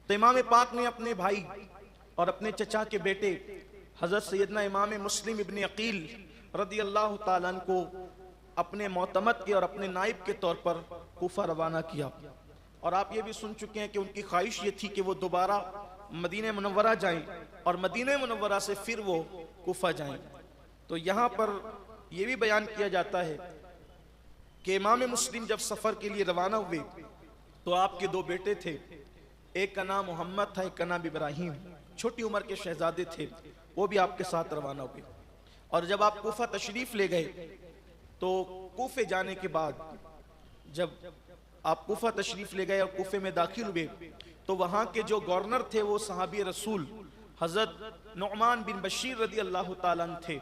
तो इमाम पाक ने अपने भाई और अपने चचा के बेटे हजरत सैयदना इमाम मुस्लिम इब्न अकील रदी अल्लाह ताला अन्हु को अपने मोतमद के और अपने नाइब के तौर पर कूफा रवाना किया। और आप ये भी सुन चुके हैं कि उनकी ख्वाहिश ये थी कि वो दोबारा मदीने मुनव्वरा जाएं और मदीने मुनव्वरा से फिर वो कूफा जाएं। तो यहाँ पर यह भी बयान किया जाता है कि इमाम मुस्लिम जब सफ़र के लिए रवाना हुए तो आपके दो बेटे थे, एक का नाम मोहम्मद था, एक का नाम इब्राहिम, छोटी उम्र के शहजादे थे, वो भी आपके साथ रवाना हुए। और जब आप कूफा तशरीफ़ ले गए तो कूफे जाने के बाद जब आप कूफा तशरीफ़ ले गए और कूफे में दाखिल हुए तो वहाँ के जो गवर्नर थे वो सहाबी रसूल हज़रत नुअमान बिन बशीर रदी अल्लाह ताला अन्हु थे।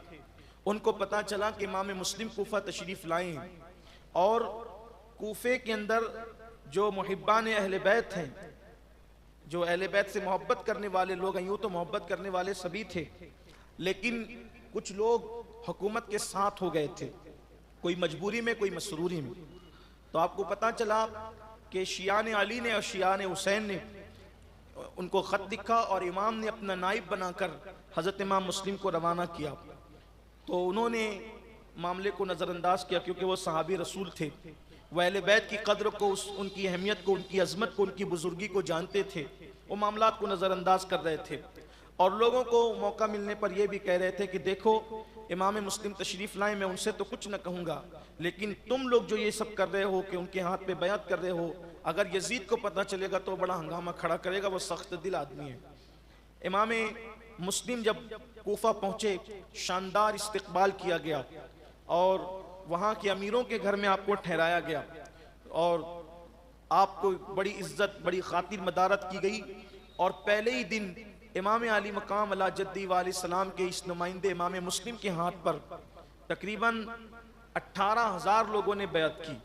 उनको पता चला कि इमाम मुस्लिम कूफा तशरीफ़ लाए हैं और कूफे के अंदर जो मुहिब्बान अहले बैत हैं, जो अहले बैत से मोहब्बत करने वाले लोग हैं, यूँ तो मोहब्बत करने वाले सभी थे, लेकिन कुछ लोग हुकूमत के साथ हो गए थे, कोई मजबूरी में कोई मसरूरी में। तो आपको पता चला कि शियान अली ने और शियान हुसैन ने उनको ख़त लिखा और इमाम ने अपना नाइब बनाकर हज़रत इमाम मुस्लिम को रवाना किया। तो उन्होंने मामले को नज़रअंदाज किया क्योंकि वो सहाबी रसूल थे, वह अहले बैत की कद्र को, उनकी अहमियत को, उनकी अज़मत को, उनकी बुजुर्गी को जानते थे। वो मामलात को नज़रअंदाज कर रहे थे और लोगों को मौका मिलने पर यह भी कह रहे थे कि देखो इमाम मुस्लिम तशरीफ़ लाए, मैं उनसे तो कुछ न कहूँगा, लेकिन तुम लोग जो ये सब कर रहे हो कि उनके हाथ पे बैत कर रहे हो, अगर यजीद को पता चलेगा तो बड़ा हंगामा खड़ा करेगा, वो सख्त दिल आदमी है। इमाम मुस्लिम जब कूफा पहुँचे, शानदार इस्तकबाल किया गया और वहाँ के अमीरों के घर में आपको ठहराया गया और आपको बड़ी इज्जत, बड़ी खातिर मदारत की गई। और पहले ही दिन इमाम अली मकाम अला जद्दी वाले सलाम के इस नुमाइंदे इमाम मुस्लिम के हाथ पर तकरीबन 18,000 लोगों ने बैत की।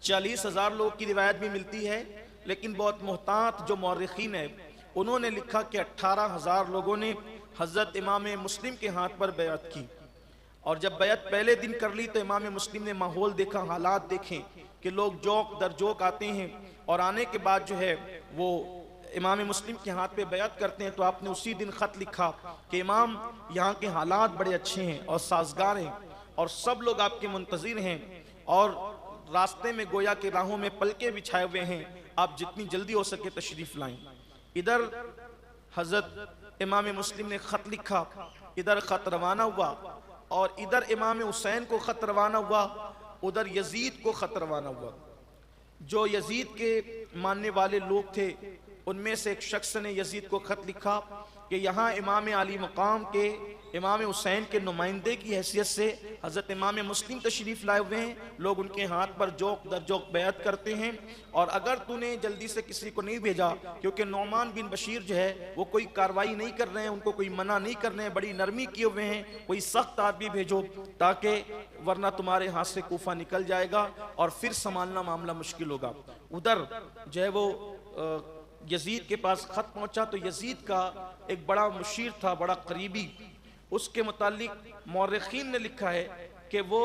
40,000 लोगों की रिवायत भी मिलती है, लेकिन बहुत मोहतात जो मौरखीन है उन्होंने लिखा कि 18,000 लोगों ने हज़रत इमाम मुस्लिम के हाथ पर बैत की। और जब बैत पहले दिन कर ली तो इमाम मुस्लिम ने माहौल देखा, हालात देखें कि लोग जोक दर जोक आते हैं और आने के बाद जो है वो इमाम मुस्लिम के हाथ पे बैत करते हैं। तो आपने उसी दिन ख़त लिखा कि इमाम यहाँ के हालात बड़े अच्छे हैं और साजगार हैं और सब लोग आपके मुंतज़िर हैं और रास्ते में गोया के राहों में पलके बिछाए हुए हैं, आप जितनी जल्दी हो सके तशरीफ़ लाएं। इधर हज़रत इमाम मुस्लिम ने ख़त लिखा, इधर ख़त रवाना हुआ और इधर इमाम हुसैन को ख़त रवाना हुआ, उधर यजीद को ख़त रवाना हुआ। जो यजीद के मानने वाले लोग थे उनमें से एक शख्स ने यजीद को ख़त लिखा कि यहाँ इमाम अली मकाम के इमाम हुसैन के नुमाइंदे की हैसियत से हज़रत इमाम मुस्लिम तशरीफ़ लाए हुए हैं, लोग उनके हाथ पर जोक दर जोक बैत करते हैं और अगर तूने जल्दी से किसी को नहीं भेजा, क्योंकि नौमान बिन बशीर जो है वो कोई कार्रवाई नहीं कर रहे हैं, उनको कोई मना नहीं कर रहे हैं, बड़ी नरमी किए हुए हैं, कोई सख्त आदमी भेजो ताकि वरना तुम्हारे हाथ से कूफा निकल जाएगा और फिर संभालना मामला मुश्किल होगा। उधर जो है वो यजीद के पास ख़त पहुँचा तो यजीद का एक बड़ा मुशीर था, बड़ा करीबी, उसके मुतालिक मौरखीन ने लिखा है कि वो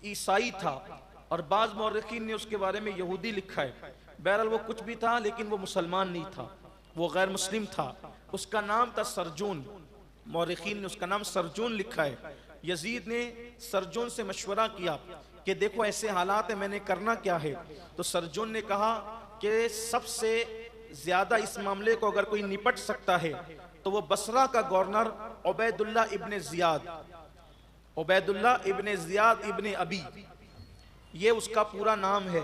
ईसाई था और बाज़ मौरखीन ने उसके बारे में यहूदी लिखा है। बहरहाल वो कुछ भी था लेकिन वो मुसलमान नहीं था, वो गैर मुस्लिम था। उसका नाम था सरजून, मौरखीन ने उसका नाम सरजून लिखा है। यजीद ने सरजून से मशवरा किया कि देखो ऐसे हालात है, मैंने करना क्या है। तो सरजून ने कहा कि सबसे ज़्यादा इस मामले को अगर कोई निपट सकता है तो वो बसरा का governor Ubaidullah Ibn Ziyad, Ubaidullah Ibn Ziyad इब्ने अबी, ये उसका पूरा नाम है,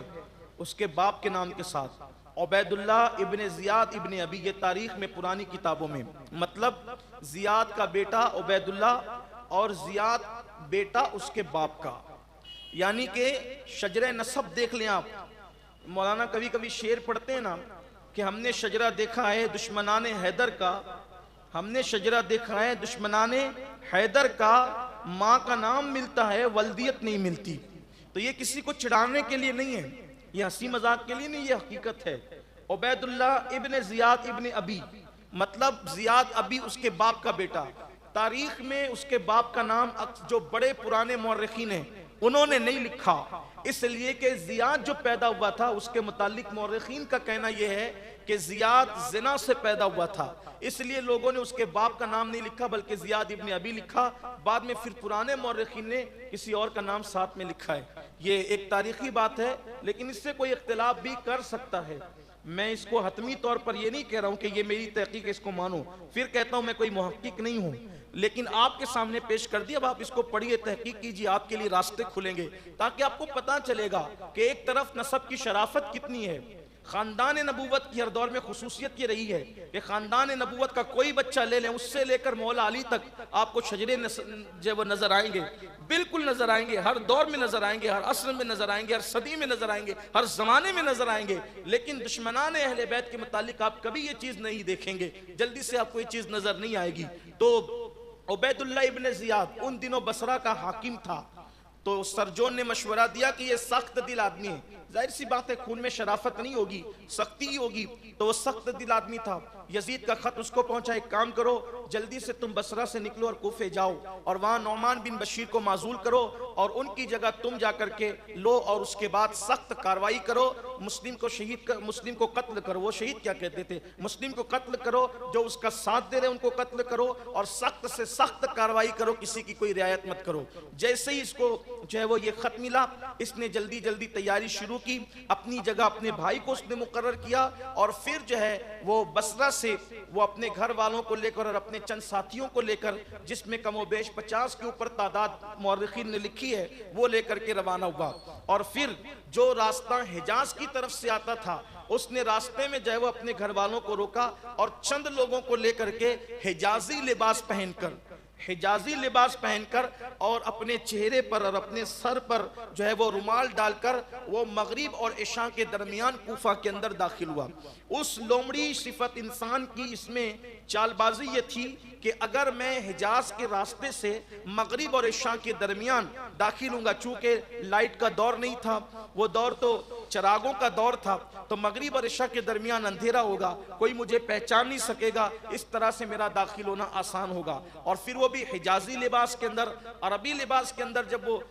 उसके बाप के नाम के साथ उबैदुल्ला इब्ने ज़ियाद इब्ने अबी। ये तारीख में पुरानी किताबों में मतलब ज़ियाद का बेटा उबैदुल्ला और ज़ियाद बेटा उसके बाप का, यानी कि शजरे नसब देख लें आप। मौलाना कभी कभी शेर पढ़ते हैं ना कि हमने शजरा देखा है दुश्मनाने हैदर का, हमने शजरा देखा है दुश्मनाने हैदर का, माँ का नाम मिलता है वल्दियत नहीं मिलती। तो ये किसी को चिढ़ाने के लिए नहीं है, ये हंसी मजाक के लिए नहीं, ये हकीकत है। उबैदुल्ला इब्ने ज़ियाद इब्ने अबी मतलब ज़ियाद अबी उसके बाप का बेटा। तारीख में उसके बाप का नाम जो बड़े पुराने मौरखीन हैं उन्होंने नहीं लिखा, इसलिए कि जियाद जो पैदा हुआ था उसके मुतालिक मौरखीन का कहना यह है कि जियाद जिना से पैदा हुआ था, इसलिए लोगों ने उसके बाप का नाम नहीं लिखा बल्कि जियाद इब्ने अबी लिखा। बाद में फिर पुराने मौरखीन ने किसी और का नाम साथ में लिखा है। ये एक तारीखी बात है, लेकिन इससे कोई इख्तिलाफ भी कर सकता है। मैं इसको हतमी तौर पर ये नहीं कह रहा हूं कि ये मेरी तहकीक, इसको मानो। फिर कहता हूं मैं कोई मुहक्किक नहीं हूं, लेकिन आपके सामने पेश कर दिया। अब आप इसको पढ़िए, तहकीक कीजिए, आपके लिए रास्ते खुलेंगे, ताकि आपको पता चलेगा कि एक तरफ नसब की शराफत कितनी है। खानदान नबूवत की हर दौर में खुसूसियत ये रही है कि खानदान नबूवत का कोई बच्चा ले लें, उससे लेकर मौला अली तक आपको शजरे जो वो नजर आएंगे, बिल्कुल नजर आएंगे, हर दौर में नजर आएंगे, हर असर में नजर आएंगे, हर सदी में नजर आएंगे, हर जमाने में नजर आएंगे। लेकिन दुश्मनान अहले बैत के मुतालिक आप कभी ये चीज नहीं देखेंगे, जल्दी से आपको ये चीज नजर नहीं आएगी। तो उबैदुल्लाह इब्ने जियाद उन दिनों बसरा का हाकिम था। तो सरजोन ने मशवरा दिया कि ये सख्त दिल आदमी है, जाहिर सी बात है खून में शराफत नहीं होगी, सख्ती ही होगी। तो वो सख्त दिल आदमी था। यजीद का खत उसको पहुंचा, एक काम करो, जल्दी से तुम बसरा से निकलो और कूफे जाओ और वहां नौमान बिन बशीर को माजूल करो और उनकी जगह तुम जाकर के लो और उसके बाद सख्त कार्रवाई करो, मुस्लिम को कत्ल करो। वो शहीद क्या कहते थे, मुस्लिम को कत्ल करो, जो उसका साथ दे रहे उनको कत्ल करो और सख्त से सख्त कार्रवाई करो, किसी की कोई रियायत मत करो। जैसे ही इसको जो है वो ये खत मिला, इसने जल्दी जल्दी तैयारी शुरू की, अपनी जगह अपने भाई को उसने मुकर्रर किया और फिर जो है वो बसरा से वो अपने घर वालों को लेकर और अपने चंद साथियों को लेकर, जिसमें कमोबेश 50 के ऊपर तादाद मौरखीन ने लिखी है, वो लेकर के रवाना हुआ। और फिर जो रास्ता हिजाज की तरफ से आता था, उसने रास्ते में जो है वो अपने घर वालों को रोका और चंद लोगों को लेकर के हिजाजी लिबास पहनकर और अपने चेहरे पर और अपने सर पर जो है वो रुमाल डालकर वो मगरिब और इशा के दरमियान कूफा के अंदर दाखिल हुआ। उस लोमड़ी सिफत इंसान की इसमें चालबाजी ये थी कि अगर मैं हिजाज के रास्ते से मगरिब और इशा के दरमियान दाखिल हूँगा, चूंकि लाइट का दौर नहीं था, वो दौर तो चरागों का दौर था, तो मगरिब और इशा के दरमियान अंधेरा होगा, कोई मुझे पहचान नहीं सकेगा, इस तरह से मेरा दाखिल होना आसान होगा। और फिर वो भी हिजाजी लिबास के अंदर, अरबी लिबास के अंदर जब वो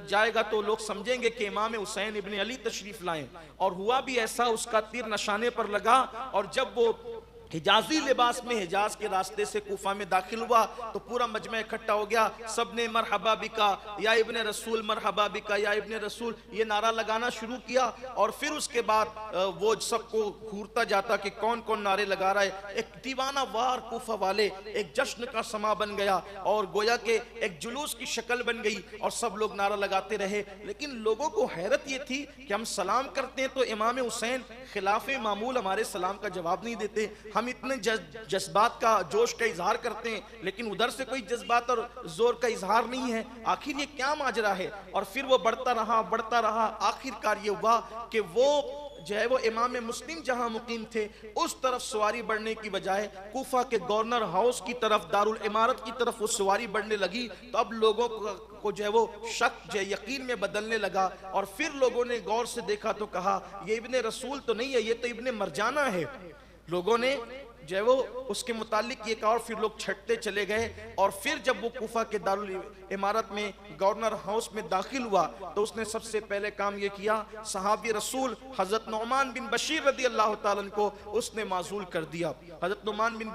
जाएगा तो लोग समझेंगे कि इमाम हुसैन इब्ने अली तशरीफ लाएं। और हुआ भी ऐसा, उसका तीर निशाने पर लगा और जब वो हिजाजी लिबास में हिजाज के रास्ते से कूफा में दाखिल हुआ तो पूरा मजमा इकट्ठा हो गया। सबने मरहबा बिका या इब्ने रसूल, मरहबा बिका या इब्ने रसूल, ये नारा लगाना शुरू किया। और फिर उसके बाद वो सबको घूरता जाता कि कौन कौन नारे लगा रहा है। एक दीवाना वार कूफा वाले एक जश्न का समा बन गया और गोया के एक जुलूस की शक्ल बन गई और सब लोग नारा लगाते रहे। लेकिन लोगों को हैरत ये थी कि हम सलाम करते हैं तो इमाम हुसैन खिलाफे मामूल हमारे सलाम का जवाब नहीं देते, हम इतने जज्बात का जोश का इजहार करते हैं, लेकिन उधर से कोई जज्बात और जोर का इजहार नहीं है, आखिर ये क्या माजरा है। और फिर वो बढ़ता रहा, आखिरकार ये हुआ कि वो जो है वो इमाम मुस्लिम जहां मुकीम थे उस तरफ सवारी बढ़ने की बजाय कूफा के गवर्नर हाउस की तरफ, दारुल इमारत की तरफ वो सवारी बढ़ने लगी। तो अब लोगों को जो है वो शक जो है यकीन में बदलने लगा और फिर लोगों ने गौर से देखा तो कहा ये इब्ने रसूल तो नहीं है, ये तो इब्ने मरजाना है। लोगों ने जो है वो उसके मुतालिक ये कहा और फिर लोग छटते चले गए। और फिर जब वो कूफा के दारुल इमारत में गवर्नर हाउस में दाखिल हुआ तो उसने सबसे पहले काम ये किया, सहाबी रसूल हजरत नौमान बिन बशीर रदी अल्लाह ताला अन्हु को उसने माजूल कर दिया। हजरत नौमान बिन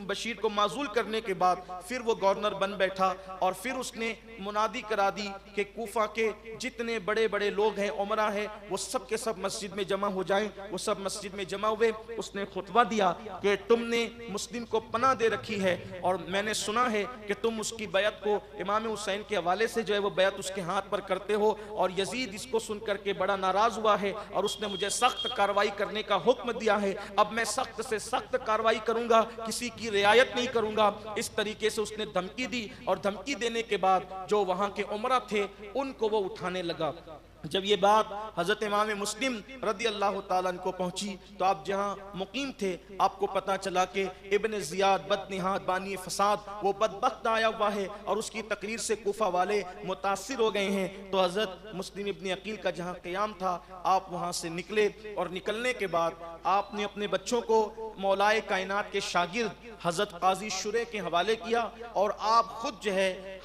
बशीर को माजूल करने के बाद फिर वो गवर्नर बन बैठा और फिर उसने मुनादी करा दी कि कूफा के जितने बड़े बड़े लोग हैं, उमरा है, वो सब के सब मस्जिद में जमा हो जाएं। वो सब मस्जिद में जमा हुए। उसने खुतबा दिया कि तुमने मुस्लिम को पनाह दे रखी है और मैंने सुना है कि तुम उसकी बैत को इमाम हुसैन के हवाले से जो है वो बैत उसके हाथ पर करते हो। और यजीद इसको सुन करके बड़ा नाराज हुआ है और उसने मुझे सख्त कार्रवाई करने का हुक्म दिया है। अब मैं सख्त से सख्त कार्रवाई करूंगा, किसी की रियायत नहीं करूंगा। इस तरीके से उसने धमकी दी और धमकी देने के बाद जो वहां के उमरा थे उनको वो उठाने लगा। जब ये बात हजरत इमाम मुस्लिम रदी अल्लाह ताला अन्हु को पहुंची तो आप जहां मुकीम थे आपको पता चला कि इब्ने जियाद बदनिहात बानी फसाद वो बदबख्त आया हुआ है और उसकी तकरीर से कूफा वाले मुतासिर हो गए हैं। तो हजरत मुस्लिम इब्ने अकील का जहां क़याम था आप वहां से निकले और निकलने के बाद आपने अपने बच्चों को मौलाए कायनात के शागिर्द हजरत काजी शुरे के हवाले किया और आप खुद जो है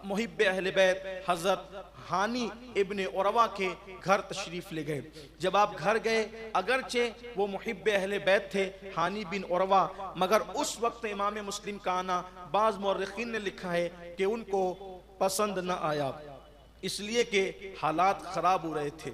मुहिब्बे अहले बैत हजरत हानी इब्ने उरवा के घर तशरीफ ले गए। जब आप घर गए, अगरचे वो मुहिब्बे अहले बैत थे हानी बिन उरवा, मगर उस वक्त इमाम मुस्लिम का आना बाज़ मुअर्रिखीन ने लिखा है कि उनको पसंद न आया, इसलिए कि हालात ख़राब हो रहे थे,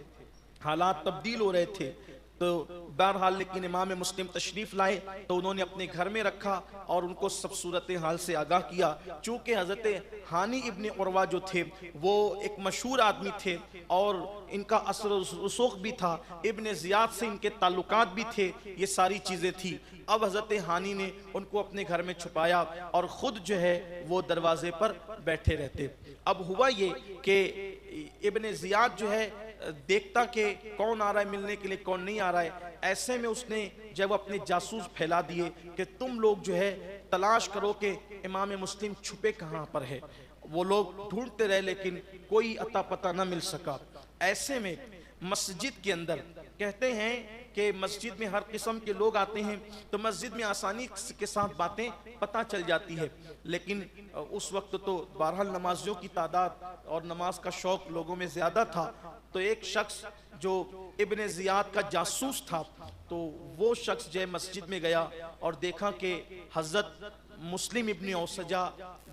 हालात तब्दील हो रहे थे। तो बहरहाल लेकिन इमाम मुस्लिम तशरीफ़ लाए तो उन्होंने अपने घर में रखा और उनको सब सूरत हाल से आगाह किया। चूँकि हज़रत हानी इब्ने उरवा जो थे वो एक मशहूर आदमी थे और इनका असर रसूख भी था, इब्ने ज़ियाद से इनके ताल्लुकात भी थे, ये सारी चीज़ें थी। अब हज़रत हानी ने उनको अपने घर में छुपाया और ख़ुद जो है वो दरवाजे पर बैठे रहते। अब हुआ ये कि इब्ने ज़ियाद जो है देखता कि कौन आ रहा है मिलने के लिए, कौन नहीं आ रहा है। ऐसे में उसने जब अपने जासूस फैला दिए कि तुम लोग जो है तलाश करो कि इमाम मुस्लिम छुपे कहाँ पर है। वो लोग ढूंढते रहे लेकिन कोई अता पता न मिल सका। ऐसे में मस्जिद के अंदर कहते हैं कि मस्जिद में हर किस्म के लोग आते हैं तो मस्जिद में आसानी के साथ बातें पता चल जाती है, लेकिन उस वक्त तो बहरहाल नमाजियों की तादाद और नमाज का शौक लोगों में ज़्यादा था। तो एक शख्स जो इब्ने ज़ियाद का जासूस था तो वो शख्स जो है मस्जिद में गया और देखा कि हज़रत मुस्लिम इब्ने औसजा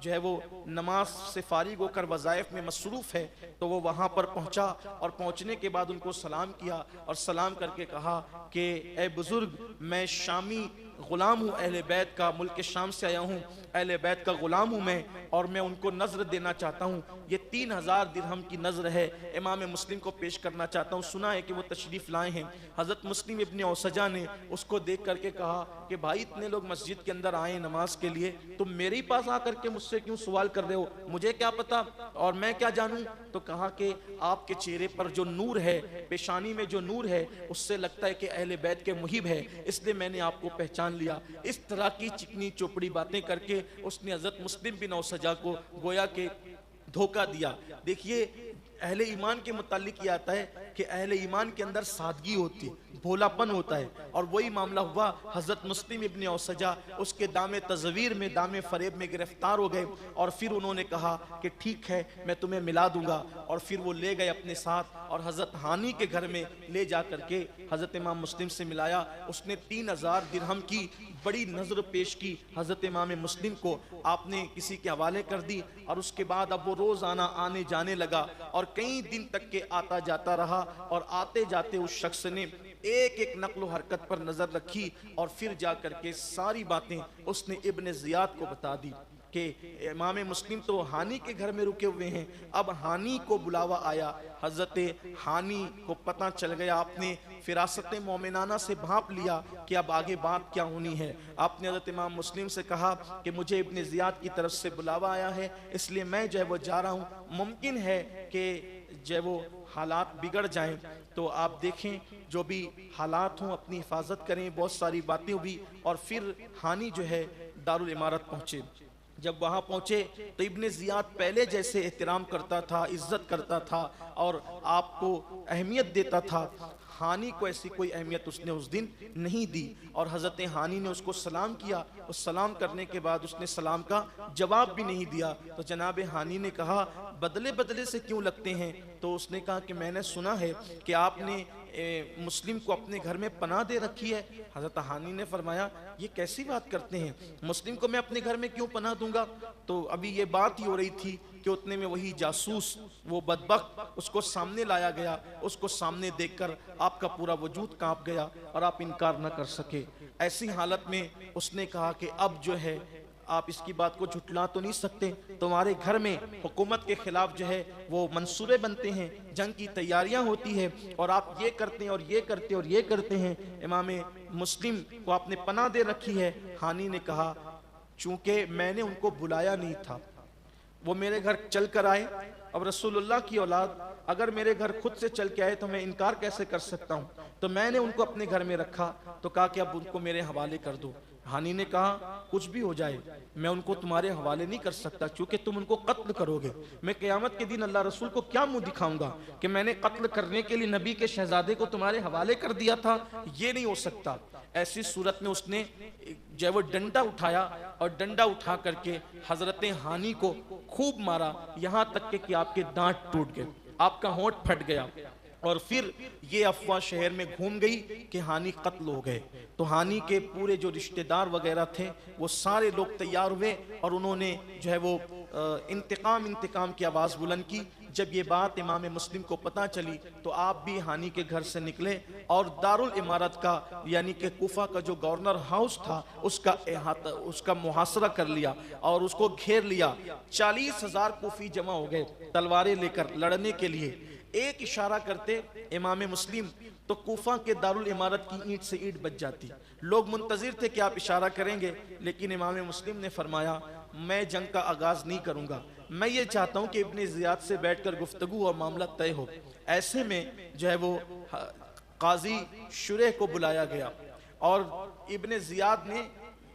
जो है वो नमाज से फारिग होकर वज़ाइफ में मसरूफ़ है। तो वो वहाँ पर पहुँचा और पहुँचने के बाद उनको सलाम किया और सलाम करके कहा कि ए बुज़ुर्ग, मैं शामी ग़ुलाम हूँ, अहले बैत का, मुल्क शाम से आया हूँ, अहले बैत का ग़ुलाम हूँ मैं, और मैं उनको नज़र देना चाहता हूँ। ये 3000 दिरहम की नज़र है, इमाम मुस्लिम को पेश करना चाहता हूँ। सुना है कि वो तशरीफ़ लाए हैं। हज़रत मुस्लिम इब्ने औसजा ने उसको देख करके कहा कि भाई इतने लोग मस्जिद के अंदर आए नमाज के लिए, तुम मेरे ही पास आकर के मुझसे क्यों सवाल कर रहे हो, मुझे क्या पता और मैं क्या जानूँ। तो कहा कि आपके चेहरे पर जो नूर है, पेशानी में जो नूर है, उससे लगता है कि अहले बैत के मुहिब है, इसलिए मैंने आपको पहचान लिया। इस तरह की चिकनी चोपड़ी बातें करके उसने हज़रत मुस्लिम बिन औसजा को गोया के धोखा दिया। देखिए अहले ईमान के मुतालिक ये आता है कि अहले ईमान के अंदर सादगी होती है, भोलापन होता है, और वही मामला हुआ। हज़रत मुस्लिम इब्ने औसजा उसके दामे तज़वीर में, दामे फ़रेब में गिरफ्तार हो गए और फिर उन्होंने कहा कि ठीक है मैं तुम्हें मिला दूंगा, और फिर वो ले गए अपने साथ और हज़रत हानी के घर में ले जा करके हज़रत इमाम मुस्लिम से मिलाया। उसने 3000 दिरहम की बड़ी नज़र पेश की हज़रत इमाम मुस्लिम को, आपने किसी के हवाले कर दी और उसके बाद अब वो रोज़ाना आने जाने लगा और कई दिन तक के आता जाता रहा। और आते जाते उस शख्स ने एक एक नक्ल हरकत पर नज़र रखी और फिर जा करके सारी बातें उसने इब्ने ज़ियाद को बता दी कि इमाम मुस्लिम तो हानी के घर में रुके हुए हैं। अब हानी को बुलावा आया, हज़रत हानी को पता चल गया, आपने फिरासत मोमिनाना से भांप लिया कि अब आगे बात क्या होनी है। आपने हज़रत इमाम मुस्लिम से कहा कि मुझे इब्ने ज़ियाद की तरफ से बुलावा आया है, इसलिए मैं जो है वो जा रहा हूँ, मुमकिन है कि जो है वो हालात बिगड़ जाएं, तो आप देखें जो भी हालात हों अपनी हिफाजत करें। बहुत सारी बातें हुई और फिर हानी जो है दारुल इमारत पहुँचे। जब वहाँ पहुँचे तो इब्ने ज़ियाद पहले जैसे एहतराम करता था, इज्जत करता था और आपको अहमियत देता था। हानी को ऐसी कोई अहमियत उसने उस दिन नहीं दी और हज़रत हानी ने उसको सलाम किया। उस सलाम करने के बाद उसने सलाम का जवाब भी नहीं दिया। तो जनाब हानी ने कहा बदले बदले से क्यों लगते हैं? तो उसने कहा कि मैंने सुना है कि आपने मुस्लिम को अपने घर में पनाह दे रखी है। हज़रत हानी ने फरमाया ये कैसी बात करते हैं, मुस्लिम को मैं अपने घर में क्यों पनाह दूंगा? तो अभी ये बात ही हो रही थी कि उतने में वही जासूस, वो बदबख्त, उसको सामने लाया गया। उसको सामने देखकर आपका पूरा वजूद कांप गया और आप इनकार न कर सके। ऐसी हालत में उसने कहा कि अब जो है आप इसकी बात को झुटला तो नहीं सकते, तुम्हारे घर में हुकूमत के खिलाफ जो है वो मंसूबे बनते हैं, जंग की तैयारियां होती है और आप ये करते हैं और ये करते हैं और ये करते हैं, इमाम मुस्लिम को आपने पनाह दे रखी है। हानी ने कहा चूंकि मैंने उनको बुलाया नहीं था, वो मेरे घर चल कर आए। अब रसूलुल्लाह की औलाद अगर मेरे घर खुद से चल के आए तो मैं इनकार कैसे कर सकता हूँ? तो मैंने उनको अपने घर में रखा तो कहा कि अब उनको मेरे हवाले कर दो। हानी ने कहा कुछ भी हो जाए मैं उनको तुम्हारे हवाले नहीं कर सकता, क्योंकि तुम उनको कत्ल करोगे। मैं क़यामत के दिन अल्लाह रसूल को क्या मुंह दिखाऊंगा कि मैंने कत्ल करने के लिए नबी के शहजादे को तुम्हारे हवाले कर दिया था, ये नहीं हो सकता। ऐसी सूरत में उसने जो है वो डंडा उठाया और डंडा उठा करके हजरत हानी को खूब मारा, यहां तक कि आपके दांत टूट गए, आपका होंठ फट गया। और फिर ये अफवाह शहर में घूम गई कि हानी कत्ल हो गए। तो हानी के पूरे जो रिश्तेदार वगैरह थे वो सारे लोग तैयार हुए और उन्होंने जो है वो इंतकाम की आवाज़ बुलंद की। जब ये बात इमाम मुस्लिम को पता चली तो आप भी हानी के घर से निकले और दारुल इमारत का यानी कि कूफा का जो गवर्नर हाउस था उसका मुहासरा कर लिया और उसको घेर लिया। 40,000 कूफी जमा हो गए तलवारें लेकर लड़ने के लिए। एक इशारा करते इमाम मुस्लिम तो कूफा के दारुल इमारत की ईंट से ईंट बच जाती। लोग मुंतजिर थे कि आप इशारा करेंगे, लेकिन इमाम मुस्लिम ने फरमाया मैं जंग का आगाज नहीं करूंगा, मैं ये चाहता हूं कि इब्ने ज़ियाद से बैठकर गुफ्तगू और मामला तय हो। ऐसे में जो है वो काजी शुरेह को बुलाया गया और इब्ने ज़ियाद ने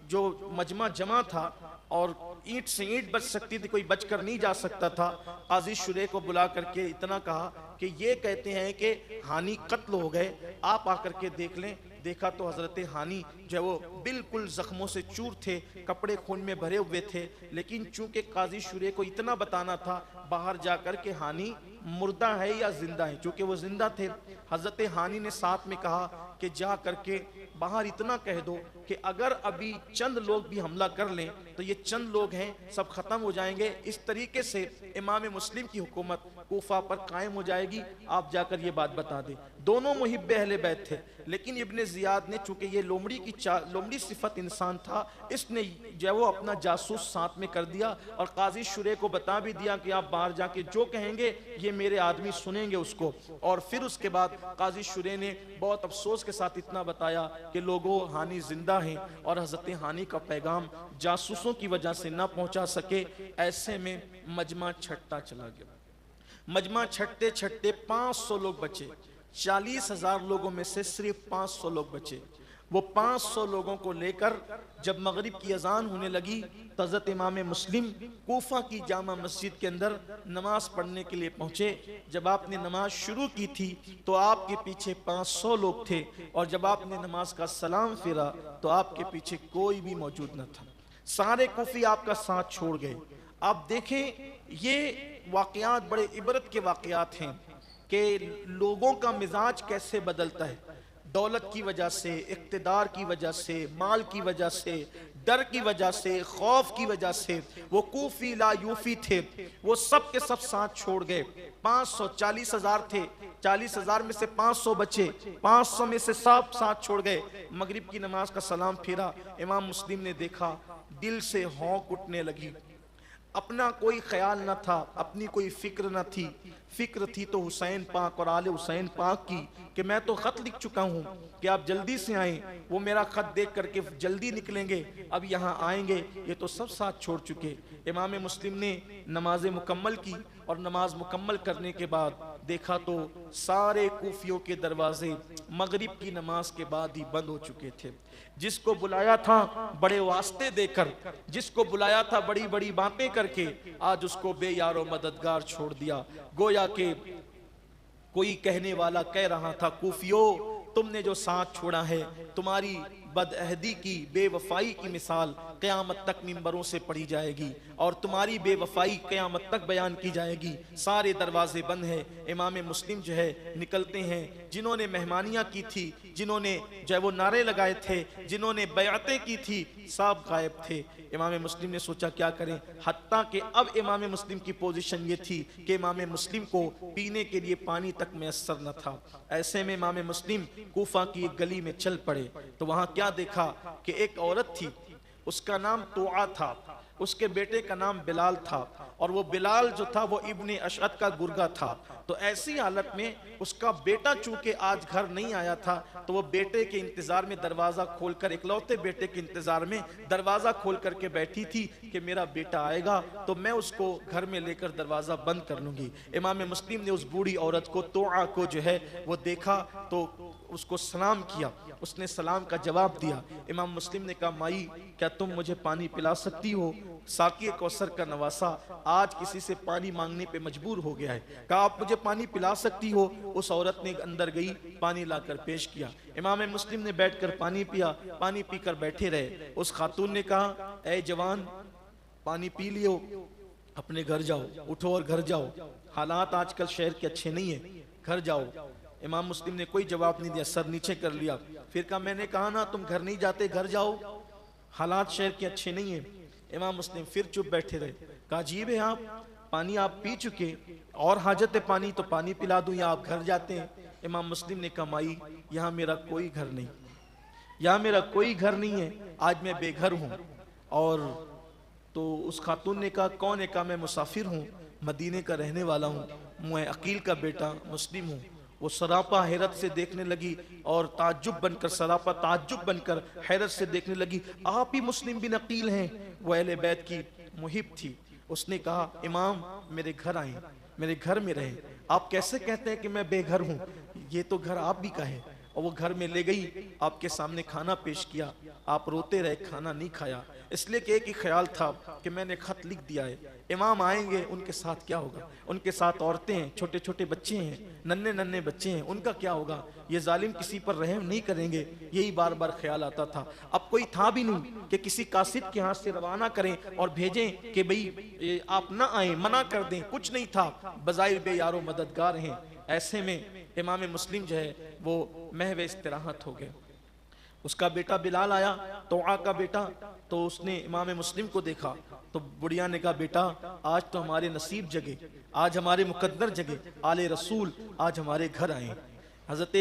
जो मजमा जमा था और ईंट से ईंट बच सकती थी, कोई बचकर नहीं जा सकता था। काजी शुरे को बुला करके इतना कहा कि ये कहते हैं कि हानी कत्ल हो गए, आप आकर के देख लें। देखा तो हजरत हानी जो है वो बिल्कुल जख्मों से चूर थे, कपड़े खून में भरे हुए थे, लेकिन चूंकि काजी शुरे को इतना बताना था बाहर जाकर के हानी मुर्दा है या जिंदा है, चूंकि वो जिंदा थे। हजरत हानी ने साथ में कहा कि जा करके बाहर इतना कह दो कि अगर अभी चंद लोग भी हमला कर लें तो ये चंद लोग हैं सब खत्म हो जाएंगे। इस तरीके से इमाम मुस्लिम की हुकूमत कूफा पर कायम हो जाएगी, आप जाकर ये बात बता दें। दोनों मुहिब्बे अहले बैत थे, लेकिन इब्ने ज़ियाद ने चूंकि ये लोमड़ी सिफत इंसान था, इसने जो वो अपना जासूस साथ में कर दिया और काजी शुरे को बता भी दिया कि आप बाहर जाके जो कहेंगे ये मेरे आदमी सुनेंगे उसको। और फिर उसके बाद काजी शुरे ने बहुत अफसोस के साथ इतना बताया कि लोगों हानी जिंदा हैं और हजरत हानी का पैगाम जासूसों की वजह से ना पहुंचा सके। ऐसे में मजमा छटता चला गया। मजमा छटते छटते 500 लोग बचे। 40,000 लोगों में से सिर्फ 500 लोग बचे। वो 500 लोगों को लेकर जब मगरिब की अजान होने लगी तो हज़रत इमाम मुस्लिम कूफा की जामा मस्जिद के अंदर नमाज पढ़ने के लिए पहुंचे। जब आपने नमाज शुरू की थी तो आपके पीछे 500 लोग थे और जब आपने नमाज का सलाम फेरा तो आपके पीछे कोई भी मौजूद न था। सारे कूफी आपका साथ छोड़ गए। आप देखें ये वाकयात बड़े इबरत के वाकयात हैं कि लोगों का मिजाज कैसे बदलता है। दौलत की वजह से, इक्तिदार की वजह से, माल की वजह से, डर की वजह से, खौफ की वजह से वो कूफी ला यूफी थे, वो सब के सब साथ छोड़ गए। 540,000 थे, 40,000 में से 500 बचे, 500 में से सब साथ छोड़ गए। मगरिब की नमाज का सलाम फेरा, इमाम मुस्लिम ने देखा, दिल से हौंक उठने लगी। अपना कोई ख्याल न था, अपनी कोई फिक्र न थी। फिक्र थी तो हुसैन पाक और आले हुसैन पाक की कि मैं तो खत लिख चुका हूँ कि आप जल्दी से आएं। वो मेरा खत देख करके जल्दी निकलेंगे, अब यहाँ आएंगे। ये तो सब साथ छोड़ चुके। इमाम मुस्लिम ने नमाज मुकम्मल की और नमाज मुकम्मल करने के बाद देखा तो सारे कूफियों के दरवाजे मगरिब की नमाज के बाद ही बंद हो चुके थे। जिसको बुलाया था बड़े वास्ते देकर, जिसको बुलाया था बड़ी बड़ी बातें करके, आज उसको बेयारो मददगार छोड़ दिया। गोया के कोई कहने वाला कह रहा था, कूफियों तुमने जो साथ छोड़ा है, तुम्हारी बदअहदी की, बेवफाई की मिसाल क़यामत तक मिंबरों से पढ़ी जाएगी और तुम्हारी बेवफाई क़यामत तक बयान की जाएगी। सारे दरवाजे बंद हैं। इमाम मुस्लिम जो है निकलते हैं, जिन्होंने मेहमानियाँ की थी, जिन्होंने जो है वो नारे लगाए थे, जिन्होंने बयातें की थी, सब गायब थे। इमाम मुस्लिम ने सोचा क्या करें, हत्ता कि अब इमाम मुस्लिम की पोजीशन ये थी कि इमाम मुस्लिम को पीने के लिए पानी तक मैसर न था। ऐसे में इमाम मुस्लिम कूफा की एक गली में चल पड़े तो वहां क्या देखा कि एक औरत थी, उसका नाम तोआ था, उसके बेटे का नाम बिलाल था और वो बिलाल जो था वो इब्ने अशअद का गुर्गा था। तो ऐसी हालत में उसका बेटा चूंकि आज घर नहीं आया था तो वो बेटे के इंतजार में दरवाजा खोलकर, इकलौते बेटे के इंतजार में दरवाजा खोल करके बैठी थी कि मेरा बेटा आएगा तो मैं उसको घर में लेकर दरवाजा बंद कर लूंगी। इमाम मुस्लिम ने उस बूढ़ी औरत को, तोआ को जो है वो देखा तो उसको सलाम किया, उसने सलाम का जवाब दिया। इमाम मुस्लिम ने कहा, माई क्या तुम मुझे पानी पिला सकती हो? साकी कौसर का नवासा आज किसी से पानी मांगने पे मजबूर हो गया है। कहा, आप मुझे पानी पिला सकती हो? उस औरत ने अंदर गई, पानी लाकर पेश किया। इमाम मुस्लिम ने बैठकर पानी पिया, पानी पीकर बैठे रहे। उस खातून ने कहा, ऐ जवान, पानी पी लियो, अपने घर जाओ, उठो और घर जाओ, हालात आजकल शहर के अच्छे नहीं है, घर जाओ। इमाम मुस्लिम ने कोई जवाब नहीं दिया, सर नीचे कर लिया। फिर कहा, मैंने कहा ना तुम घर नहीं जाते, घर जाओ, हालात शहर के अच्छे नहीं है। इमाम मुस्लिम फिर चुप बैठे रहे। कहा, अजीब है, आप पानी आप पी चुके, और हाजत है पानी तो पानी पिला दूं, या आप घर जाते हैं? इमाम मुस्लिम ने कहा, माई यहाँ मेरा कोई घर नहीं, यहाँ मेरा कोई घर नहीं है, आज मैं बेघर हूँ। और तो उस खातून ने कहा, कौन है? कहा, मैं मुसाफिर हूँ, मदीने का रहने वाला हूँ, मैं अकील का बेटा मुस्लिम हूँ। वो सरापा हैरत से देखने लगी और ताज्जुब बनकर, सरापा ताज्जुब बनकर हैरत से देखने लगी, आप ही मुस्लिम बिन अकील हैं? वो अहले बैत की मुहिब थी। उसने कहा, इमाम मेरे घर आए, मेरे घर में रहे, आप कैसे कहते हैं कि मैं बेघर हूँ? ये तो घर आप भी का है। और वो घर में ले गई, आपके सामने खाना पेश किया, आप रोते रहे, खाना नहीं खाया, इसलिए कि एक ही ख्याल था कि मैंने खत लिख दिया है, इमाम आएंगे उनके साथ क्या होगा? उनके साथ औरतें हैं, छोटे छोटे बच्चे हैं, नन्हे नन्हे बच्चे हैं, उनका क्या होगा? ये जालिम किसी पर रहम नहीं करेंगे, यही बार बार ख्याल आता था। अब कोई था भी नहीं कि किसी कासिद के हाथ से रवाना करें और भेजें कि भाई आप ना आए, मना कर दें, कुछ नहीं था, बज़ाहिर बेयारो मददगार हैं। ऐसे में इमाम मुस्लिम जो है वो महव इस्तिराहत हो गए। उसका बेटा बिलाल आया, तोआ का बेटा, तो उसने इमाम मुस्लिम को देखा तो बुढ़िया ने कहा, बेटा आज तो हमारे नसीब जगे, आज हमारे मुकद्दर जगे, आले रसूल आज हमारे घर आए। हजरत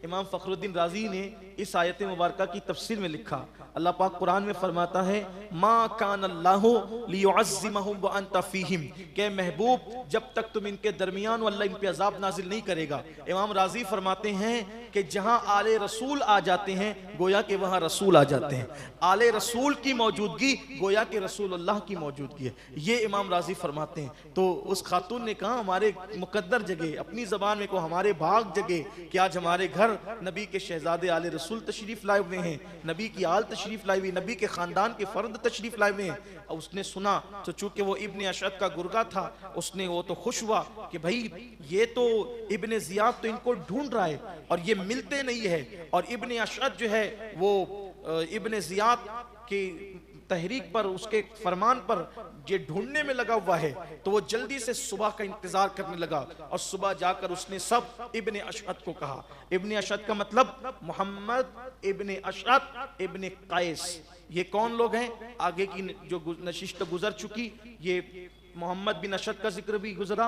इमाम फखरुद्दीन राजी ने इस आयत मुबारका की तफसीर में लिखा, अल्लाह पाक कुरान में फरमाता है, मा कान अल्लाहु लियुअज़्ज़िमहुम व अंत फीहिम, के महबूब जब तक तुम इनके दरमियान हो अल्लाह इन पे अजाब नाजिल नहीं करेगा। इमाम राजी फरमाते हैं कि जहां आले रसूल आ जाते हैं गोया के वहां रसूल आ जाते हैं, आले रसूल की मौजूदगी गोया के रसूल अल्लाह की मौजूदगी है, ये इमाम राजी फरमाते हैं। तो उस खातून ने कहा, हमारे मुकद्दर जगे, अपनी जबान में को हमारे भाग जगे कि आज हमारे घर नबी के शहजादे आले रसूल तशरीफ लाए हुए हैं, नबी की आल तशरीफ लाई हुई, नबी के खानदान के फर्द तशरीफ लाए हुए हैं। और उसने सुना तो चूंकि वो इब्ने अशद का गुर्गा था, उसने वो तो खुश हुआ कि भाई ये तो इब्ने जियाद तो इनको ढूंढ रहा है और ये मिलते नहीं है, और इब्ने अशद जो है वो इब्ने जियाद की तहरीक पर, उसके फरमान पर ये ढूंढने में लगा हुआ है। तो वो जल्दी से सुबह का इंतजार करने लगा और सुबह जाकर उसने सब इब्ने अशद को कहा। इब्ने अशद का मतलब मोहम्मद इब्ने अशद इब्ने कैस। ये कौन लोग हैं? आगे की जो नशिस्त गुजर चुकी, ये मोहम्मद बिन अशद का जिक्र भी गुजरा,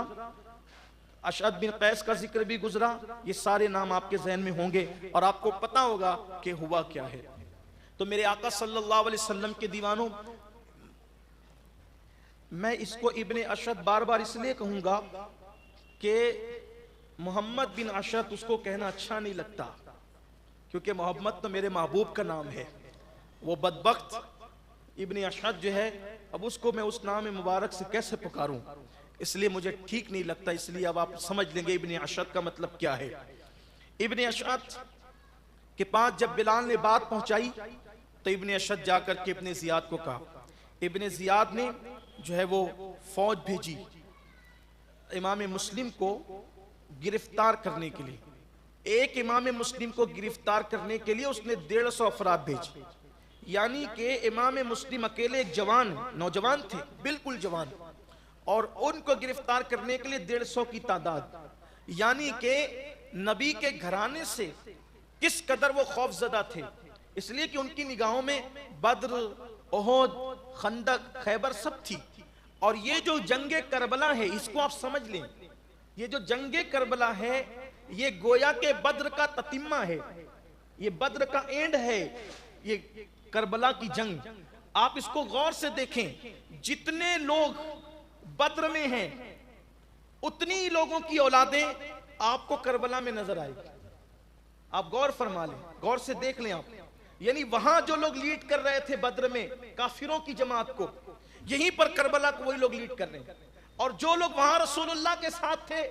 अशद बिन कैस का जिक्र भी गुजरा, ये सारे नाम आपके जहन में होंगे और आपको पता होगा कि हुआ क्या है। तो मेरे आका सल्लल्लाहु अलैहि वसल्लम के दीवानों, मैं इसको इब्ने अशद बार बार इसलिए कहूंगा कि मोहम्मद बिन अशद उसको कहना अच्छा नहीं लगता, क्योंकि मोहम्मद तो मेरे महबूब का नाम है। वो बदबख्त इब्ने अशद जो है, अब उसको मैं उस नाम मुबारक से कैसे पुकारूं, इसलिए मुझे ठीक नहीं लगता। इसलिए अब आप समझ लेंगे इब्ने अशद का मतलब क्या है। इब्ने अशद के पास जब बिलाल ने बात पहुंचाई तो इब्ने अशद जाकर के इब्ने जियाद को कहा। इब्ने जियाद ने जो है वो फौज भेजी इमाम मुस्लिम को गिरफ्तार करने के लिए। एक इमाम मुस्लिम को गिरफ्तार करने के लिए उसने 150 अफराद भेजे, यानी कि इमाम मुस्लिम अकेले एक जवान, नौजवान थे, बिल्कुल जवान, और उनको गिरफ्तार करने के लिए 150 की तादाद, यानी कि नबी के घराने से किस कदर वो खौफजदा थे, इसलिए कि उनकी निगाहों में बद्र, ओहद, खंदक, खैबर सब थी। और ये जो जंगे करबला है, इसको आप समझ लें, ये जो जंगे करबला है ये गोया के बद्र का ततिम्मा है, ये बद्र का एंड है, ये करबला की जंग। आप इसको गौर से देखें, जितने लोग बद्र में हैं उतनी लोगों की औलादें आपको करबला में नजर आएगी। आप गौर फरमा लें, गौर से देख लें आप, यानी वहां जो लोग लीड कर रहे थे बद्र में काफिरों की जमात को, यहीं पर करबला को वही लोग लीड कर रहे हैं। और जो लोग वहां रसूलुल्लाह के साथ थे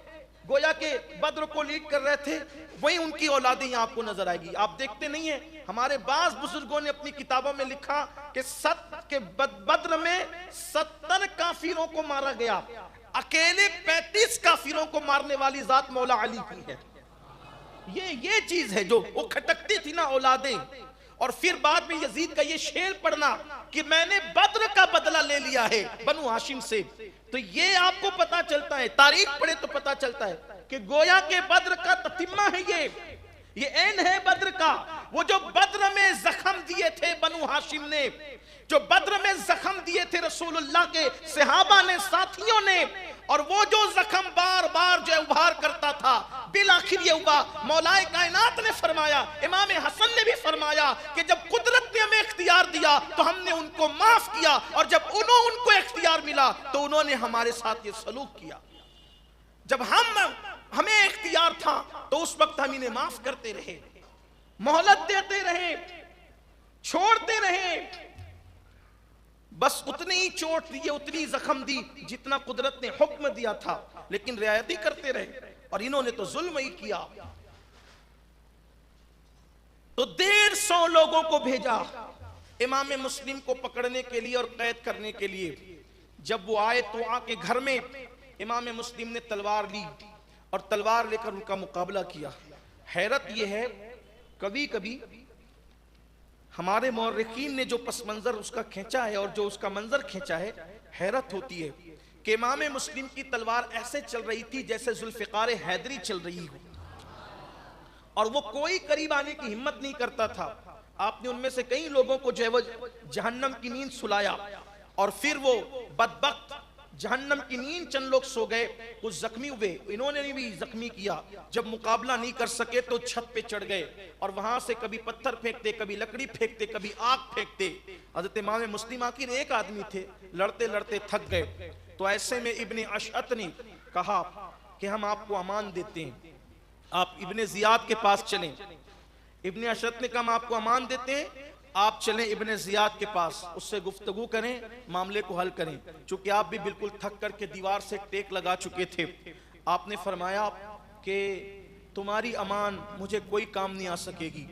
गोया के बद्र को लीड कर रहे थे, वही उनकी औलादें यहाँ आपको नजर आएगी। आप देखते नहीं है, हमारे बाज बुजुर्गों ने अपनी किताबों में लिखा कि बद्र में 70 काफिरों को मारा गया, अकेले 35 काफिरों को मारने वाली जात मौला अली की है। ये चीज है जो वो खटकती थी ना औलादें। और फिर बाद में यजीद का ये शेर पढ़ना कि मैंने बद्र का बदला ले लिया है बनु हाशिम से, तो ये आपको पता चलता है, तारीख पढ़े तो पता चलता है कि गोया के बद्र का ततिम्मा है ये एन है बद्र का। वो जो बद्र में जख्म दिए थे बनु हाशिम ने, जो बद्र में जख्म दिए थे रसूलुल्लाह के सहाबा ने, साथियों ने, और वो जो जख्म बार बार जो उभार करता था, बिल आखिर ये हुआ, मौलाए कायनात ने फरमाया, इमाम हसन ने भी फरमाया कि जब कुदरत ने हमें इख्तियार दिया तो हमने उनको माफ किया, और जब उनको इख्तियार मिला तो उन्होंने हमारे साथ ये सलूक किया। जब हमें इख्तियार था तो उस वक्त हम इन्हें माफ करते रहे, मोहलत देते रहे, छोड़ते रहे, बस उतनी ही चोट दी, उतनी जख्म दी जितना कुदरत ने हुक्म दिया था, लेकिन रियायत ही करते रहे। और इन्होंने तो जुल्म ही किया। तो 150 लोगों को भेजा इमाम मुस्लिम को पकड़ने के लिए और कैद करने के लिए। जब वो आए तो आके घर में इमाम मुस्लिम ने तलवार ली और तलवार लेकर उनका मुकाबला किया। हैरत यह है, कभी कभी हमारे मौर्रिखीन ने जो पस मंजर उसका खींचा है और जो उसका मंजर खींचा है, हैरत होती है कि इमाम मुस्लिम की तलवार ऐसे चल रही थी जैसे जुल्फिकार हैदरी चल रही हो, और वो कोई करीब आने की हिम्मत नहीं करता था। आपने उनमें से कई लोगों को जो है वो जहन्नम की नींद सुलाया, और फिर वो बदबख्त जहन्नम की नींद चंद लोग सो गए, कुछ जख्मी हुए, इन्होंने भी जख्मी किया। जब मुकाबला नहीं कर सके तो छत पे चढ़ गए और वहां से कभी पत्थर फेंकते, कभी लकड़ी फेंकते, कभी आग फेंकते। हजरत इमाम मुस्लिम आखिर एक आदमी थे, लड़ते लड़ते थक गए। तो ऐसे में इब्ने अशअत ने कहा कि हम आपको अमान देते हैं, आप इब्ने जियाद के पास चलें। इब्ने अशअत ने कहा हम आपको अमान देते हैं, आप चलें इब्ने जियाद के पास, उससे गुफ्तगू करें, मामले को हल करें। चूंकि आप भी बिल्कुल थक करके दीवार से टेक लगा चुके थे। आपने फरमाया कि तुम्हारी अमान मुझे कोई काम नहीं आ सकेगी।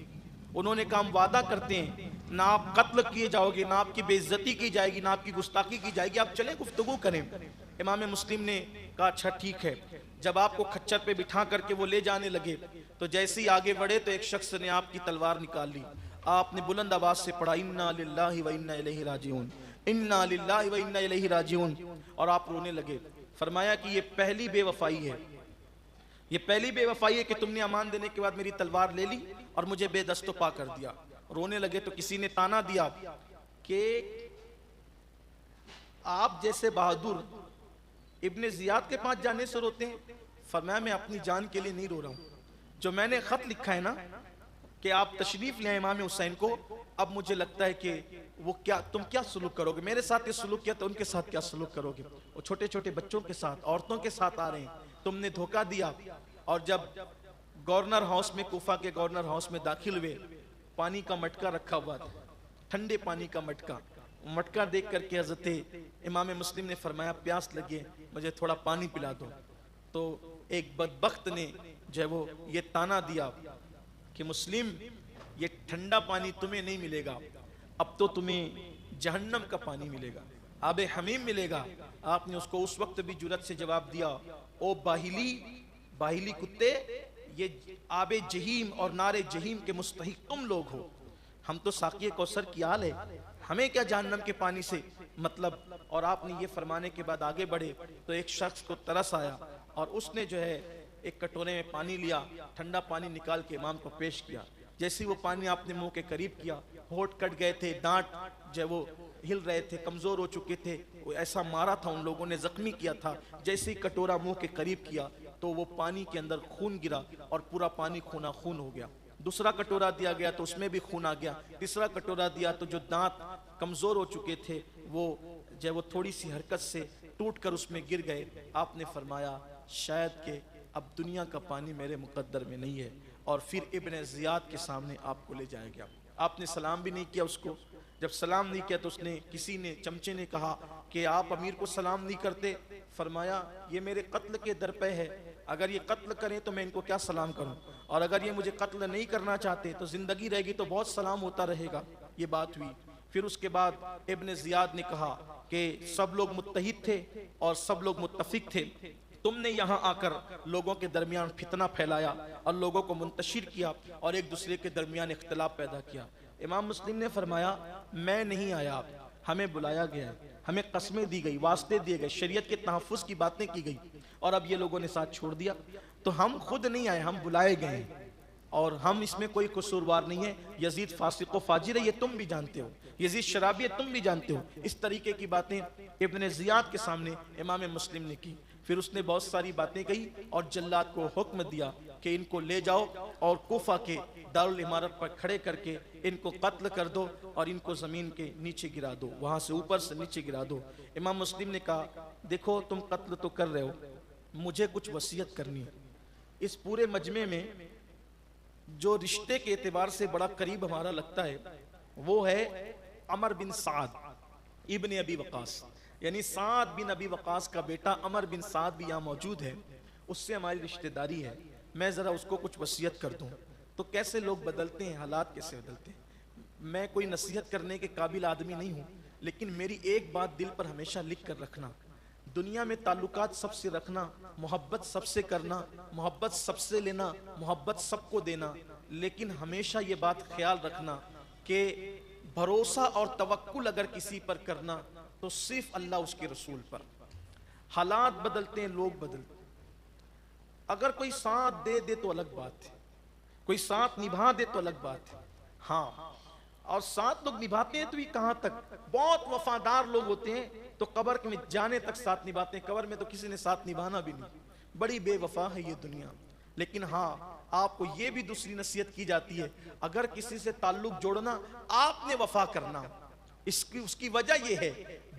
उन्होंने कहा हम वादा करते हैं, ना आप कत्ल किए जाओगे, ना आपकी बेइज्जती की जाएगी, ना आपकी गुस्ताखी की जाएगी, आप चलें गुफ्तगू करें। इमाम मुस्लिम ने कहा अच्छा ठीक है। जब आपको खच्चर पे बिठा करके वो ले जाने लगे तो जैसे ही आगे बढ़े तो एक शख्स ने आपकी तलवार निकाल ली। आपने बुलंद आवाज से पढ़ा इन्ना लिल्लाहि व इन्ना इलैहि राजिऊन, इन्ना लिल्लाहि व इन्ना इलैहि राजिऊन, और आप रोने लगे। फरमाया कि ये पहली बेवफाई है, ये पहली बेवफाई है कि तुमने अमान देने के बाद मेरी तलवार ले ली और मुझे बेदस्तोपा कर दिया। रोने लगे तो किसी ने ताना दिया कि आप जैसे बहादुर इब्ने जियाद के पास जाने से रोते हैं। फरमाया मैं अपनी जान के लिए नहीं रो रहा हूं, जो मैंने खत लिखा है ना कि आप तशरीफ ले इमाम हुसैन को, अब मुझे लगता है कि वो क्या, तुम क्या सलूक करोगे, मेरे साथ ये सलूक किया तो उनके साथ क्या सलूक करोगे। वो छोटे छोटे बच्चों के साथ, औरतों के साथ आ रहे हैं, तुमने धोखा दिया। और जब गवर्नर हाउस में, कूफा के गवर्नर हाउस में दाखिल हुए, पानी का मटका रखा हुआ था, ठंडे पानी का मटका। मटका देख करके हजरत इमाम मुस्लिम ने फरमाया प्यास लगी है, मुझे थोड़ा पानी पिला दो। तो एक बदबख्त ने जो है वो ये ताना दिया कि मुस्लिम ये ठंडा पानी तुम्हें नहीं मिलेगा, अब तो तुम्हें जहन्नम का पानी मिलेगा, आबे हमीम मिलेगा। आपने उसको उस वक्त भी जुरत से जवाब दिया, ओ बाहिली कुत्ते, ये आबे जहीम और नारे जहीम के मुस्तहिक तुम लोग हो, हम तो साक़िए कौसर की आल है, हमें क्या जहन्नम के पानी से मतलब। और आपने ये फरमाने के बाद आगे बढ़े तो एक शख्स को तरस आया और उसने जो है एक कटोरे में पानी लिया, ठंडा पानी निकाल के इमाम को पेश किया। जैसे ही वो पानी आपने मुंह के करीब किया, होठ कट गए थे, दांत जो वो हिल रहे थे, कमजोर हो चुके थे, वो ऐसा मारा था उन लोगों ने, जख्मी किया था। जैसे ही कटोरा मुंह के करीब किया तो वो पानी के अंदर खून गिरा और पूरा पानी खूना खून हो गया। दूसरा कटोरा दिया गया तो उसमें भी खून आ गया। तीसरा कटोरा दिया तो जो दांत कमजोर हो चुके थे वो जो वो थोड़ी सी हरकत से टूट कर उसमें गिर गए। आपने फरमाया शायद के अब दुनिया का पानी मेरे मुकद्दर में नहीं है, और फिर इब्ने जियाद के सामने आपको ले जाया गया। आपने सलाम भी नहीं किया उसको। जब सलाम नहीं किया तो उसने, किसी ने, चमचे ने कहा कि आप अमीर को सलाम नहीं करते। फरमाया ये मेरे कत्ल के दर पे है, अगर ये कत्ल करें तो मैं इनको क्या सलाम करूं, और अगर ये मुझे कत्ल नहीं करना चाहते तो जिंदगी रहेगी तो बहुत सलाम होता रहेगा। ये बात हुई। फिर उसके बाद इब्ने जियाद ने कहा कि सब लोग मुत्तहिद थे और सब लोग मुत्तफिक थे, तुमने यहाँ आकर लोगों के दरमियान फितना फैलाया और लोगों को मुंतशिर किया और एक दूसरे के दरमियान इख्तिलाफ पैदा किया। इमाम मुस्लिम ने फरमाया, मैं नहीं आया, हमें बुलाया गया है, हमें कस्में दी गई, वास्ते दिए गए, शरीयत के तहफ़्फ़ुज़ की बातें की गई, और अब ये लोगों ने साथ छोड़ दिया। तो हम खुद नहीं आए, हम बुलाए गए हैं और हम इसमें कोई कसूरवार नहीं है। यजीद फासिक व फाजिर है, ये तुम भी जानते हो, यजीद शराबी है, तुम भी जानते हो। इस तरीके की बातें इब्ने ज़ियाद के सामने इमाम मुस्लिम ने की। फिर उसने बहुत सारी बातें कही और जल्लाद को हुक्म दिया कि इनको ले जाओ और कोफा के दारुल इमारत पर खड़े करके इनको कत्ल कर दो और इनको ज़मीन के नीचे गिरा दो, वहाँ से ऊपर से नीचे गिरा दो। इमाम मुस्लिम ने कहा, देखो तुम कत्ल तो कर रहे हो, मुझे कुछ वसीयत करनी है। इस पूरे मजमे में जो रिश्ते के एतबार से बड़ा करीब हमारा लगता है वो है अमर बिन साद इब्ने अबी वकास, यानी साद बिन अबी वकास का बेटा अमर बिन साद भी यहाँ मौजूद है, उससे हमारी रिश्तेदारी है। मैं ज़रा उसको कुछ वसीयत कर दूँ। तो कैसे लोग बदलते हैं, हालात कैसे बदलते हैं। मैं कोई नसीहत करने के काबिल आदमी नहीं हूँ, लेकिन मेरी एक बात दिल पर हमेशा लिख कर रखना, दुनिया में ताल्लुकात सबसे रखना, मोहब्बत सबसे करना, मोहब्बत सबसे लेना, मोहब्बत सबको देना, लेकिन हमेशा ये बात ख्याल रखना कि भरोसा और तवक्कुल अगर किसी पर करना तो सिर्फ अल्लाह उसके रसूल पर। हालात बदलते हैं, लोग बदलते हैं। अगर कोई साथ दे दे तो अलग बात है, कोई साथ निभा दे तो अलग बात है। हाँ, और साथ लोग निभाते हैं तो ये कहां तक, बहुत वफादार लोग होते हैं तो कब्र में जाने तक साथ निभाते हैं, कब्र में तो किसी ने साथ निभाना भी नहीं। बड़ी बेवफा है ये दुनिया। लेकिन हाँ, आपको ये भी दूसरी नसीहत की जाती है, अगर किसी से ताल्लुक जोड़ना आपने वफा करना। इसकी उसकी वजह यह है,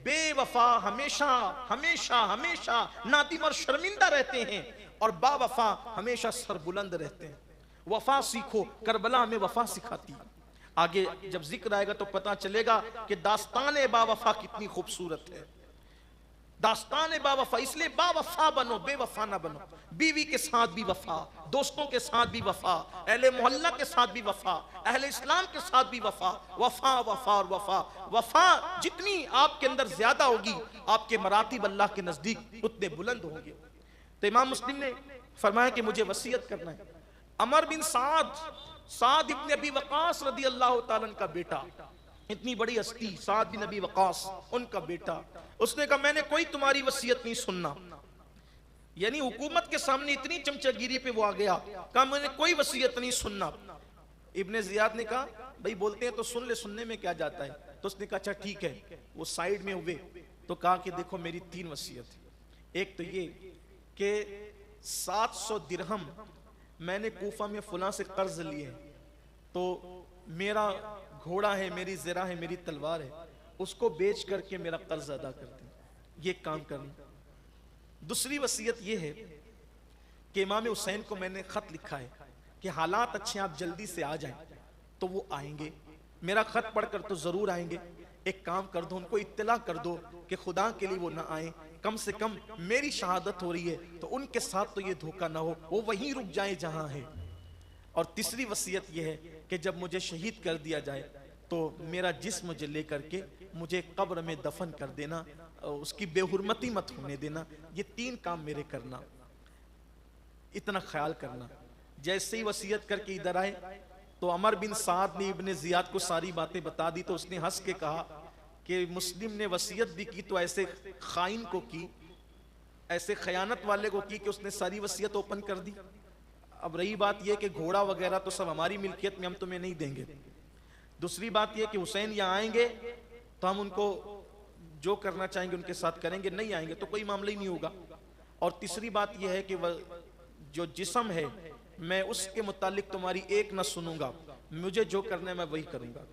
बेवफा हमेशा हमेशा हमेशा नादिम और शर्मिंदा रहते हैं और बावफा हमेशा सरबुलंद रहते हैं। वफा सीखो, करबला में वफा सिखाती है। आगे जब जिक्र आएगा तो पता चलेगा कि दास्तान बावफा कितनी खूबसूरत है। दास्तान बावफा, इसलिए बावफा बनो, बेवफा ना बनो। बीवी के साथ भी वफा, दोस्तों के साथ भी वफा, अहले मोहल्ला के साथ भी वफा, अहले इस्लाम के साथ भी वफा। वफा वफा और वफा, वफा जितनी आपके अंदर ज्यादा होगी आपके मरातिब अल्लाह के नजदीक उतने बुलंद होंगे। तो इमाम मुस्लिम ने फरमाया कि मुझे वसीयत करना है। अमर बिन साद इब्ने अबी वकास रदी अल्लाह ताला का बेटा, इतनी बड़ी हस्ती साद बिन अबी वकास, उनका बेटा, उसने कहा मैंने कोई तुम्हारी वसीयत नहीं सुनना। यानी हुकूमत के सामने इतनी चमचागिरी पे वो आ गया, कहा मैंने कोई वसीयत नहीं सुनना। इब्ने जियाद ने कहा भाई बोलते हैं तो सुन ले, सुनने में क्या जाता है। तो उसने कहा अच्छा ठीक है। वो साइड में हुए तो कहा कि देखो मेरी 3 वसीयत है। एक तो ये कि 700 दिरहम मैंने कूफा में फुला से कर्ज लिए, तो मेरा घोड़ा है, मेरी ज़रा है, मेरी तलवार है, उसको बेच करके मेरा कर्ज अदा कर दें, ये काम करना। दूसरी वसीयत ये है कि इमाम हुसैन को मैंने खत लिखा है कि हालात अच्छे, आप जल्दी से आ जाएं। तो वो आएंगे, मेरा खत पढ़कर तो जरूर आएंगे। एक काम कर दो, उनको इत्तला कर दो कि खुदा के लिए वो ना आए, कम से कम मेरी शहादत हो रही है तो उनके साथ तो ये धोखा ना हो, वो वहीं रुक जाए जहां है। और तीसरी वसीयत ये है कि जब मुझे शहीद कर दिया जाए तो मेरा जिस्म मुझे लेकर के मुझे कब्र में दफन कर देना, उसकी बेहुरमती मत होने देना। ये 3 काम मेरे करना, इतना ख्याल करना। जैसे ही वसीयत करके इधर आए तो अमर बिन साद ने इब्ने जियाद को सारी बातें बता दी। तो उसने हंस के कहा कि मुस्लिम ने वसीयत भी की तो ऐसे खाइन को की, ऐसे खयानत वाले को की कि उसने सारी वसीयत ओपन कर दी। अब रही बात यह कि घोड़ा वगैरह तो सब हमारी मिल्कियत में, हम तुम्हें नहीं देंगे। दूसरी बात यह कि हुसैन यहाँ आएंगे तो हम उनको जो करना चाहेंगे उनके साथ करेंगे, नहीं आएंगे तो कोई मामला ही नहीं होगा। और तीसरी बात यह है कि वह जो जिस्म है मैं उसके मुतालिक तुम्हारी एक न सुनूंगा, मुझे जो करना है मैं वही करूंगा।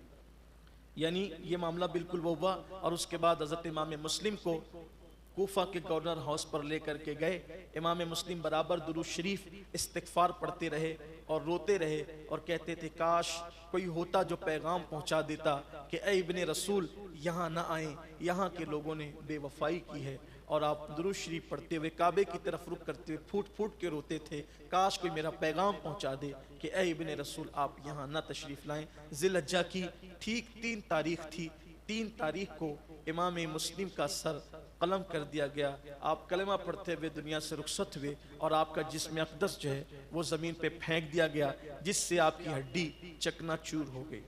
यानी ये मामला बिल्कुल वो हुआ। और उसके बाद हजरत इमाम मुस्लिम को कूफा के गवर्नर हाउस पर लेकर के गए। इमाम मुस्लिम बराबर दुरूद शरीफ इस्तिगफार पढ़ते रहे और रोते रहे और कहते थे काश कोई होता जो पैगाम पहुंचा देता कि ऐ इब्ने रसूल यहाँ ना आए, यहाँ के लोगों ने बेवफाई की है। और आप दुरूद शरीफ पढ़ते हुए काबे की तरफ रुख करते हुए फूट फूट के रोते थे, काश कोई मेरा पैगाम पहुंचा दे कि ऐ इब्ने रसूल आप यहाँ ना तशरीफ़ लाएं। ज़िलहज्जा की ठीक 3 तारीख थी। 3 तारीख को इमाम मुस्लिम का सर कलम कर दिया गया। आप कलमा पढ़ते हुए दुनिया से रुखसत हुए और आपका जिस्म अक़दस जो है वो ज़मीन पे फेंक दिया गया, जिससे आपकी हड्डी चकनाचूर हो गई।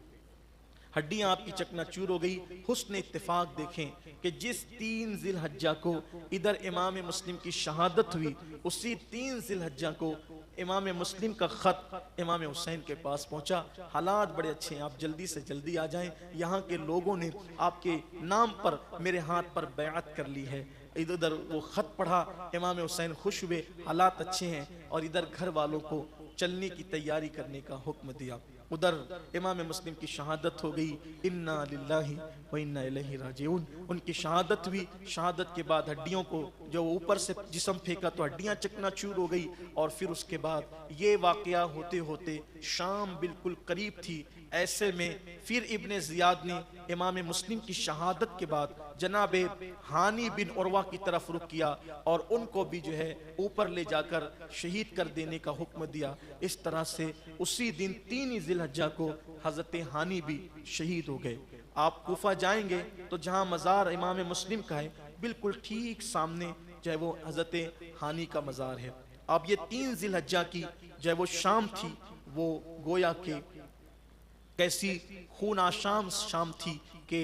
हड्डियां आपकी चकनाचूर हो गई। हुस्न इत्तेफाक देखें कि जिस 3 ज़िलहज्जा को इधर इमाम मुस्लिम की शहादत हुई, उसी 3 ज़िलहज्जा को इमाम मुस्लिम का ख़त इमाम हुसैन के पास पहुंचा। हालात बड़े अच्छे हैं, आप जल्दी से जल्दी आ जाएं। यहाँ के लोगों ने आपके नाम पर मेरे हाथ पर बैअत कर ली है। इधर उधर वो ख़त पढ़ा, इमाम हुसैन खुश हुए, हालात अच्छे हैं, और इधर घर वालों को चलने की तैयारी करने का हुक्म दिया। उधर इमाम मुस्लिम की शहादत हो गई। इन्ना लिल्लाहि व इन्ना इलैहि राजिऊन। उनकी शहादत हुई। शहादत के बाद हड्डियों को जो ऊपर से जिस्म फेंका तो हड्डियां चकनाचूर हो गई। और फिर उसके बाद ये वाकया होते होते शाम बिल्कुल करीब थी। ऐसे में फिर इब्ने ज़ियाद ने इमाम मुस्लिम की शहादत के बाद जनाबे हानी बिन उरवा की तरफ रुख किया और उनको भी जो है ऊपर ले जाकर शहीद कर देने का हुक्म दिया। इस तरह से उसी दिन 3 ज़िलहज्जा को हज़रत हानी भी शहीद हो गए। आप कूफा जाएंगे तो जहाँ मज़ार इमाम मुस्लिम का है, बिल्कुल ठीक सामने जो है वो हज़रत हानी का मज़ार है। अब ये 3 ज़िलहज्जा की जो है वो शाम थी, वो गोया के कैसी खून आशाम शाम थी कि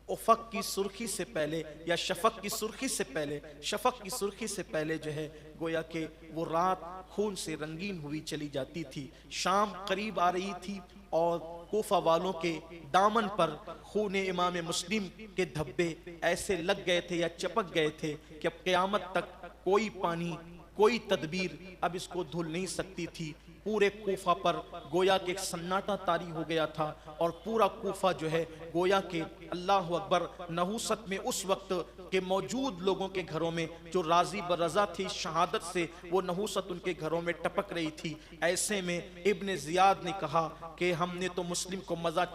उफ़क़ की सुर्खी से पहले या शफ़क़ की सुर्खी से पहले, शफ़क़ की सुर्खी से पहले जो है गोया के वो रात खून से रंगीन हुई चली जाती थी। शाम करीब आ रही थी और कूफा वालों के दामन पर खून इमाम मुस्लिम के धब्बे ऐसे लग गए थे या चपक गए थे कि अब क़यामत तक कोई पानी, कोई तदबीर अब इसको धुल नहीं सकती थी। पूरे कूफा पर गोया के एक सन्नाटा तारी हो गया था और पूरा कूफा जो है गोया के अल्लाह अकबर नहूसत में उस वक्त के मौजूद लोगों के घरों में जो राजी बरज़ा थी शहादत से, वो नहूसत उनके घरों में टपक रही थी। ऐसे में इब्ने ज़ियाद ने कहा कि हमने तो मुस्लिम को मज़ा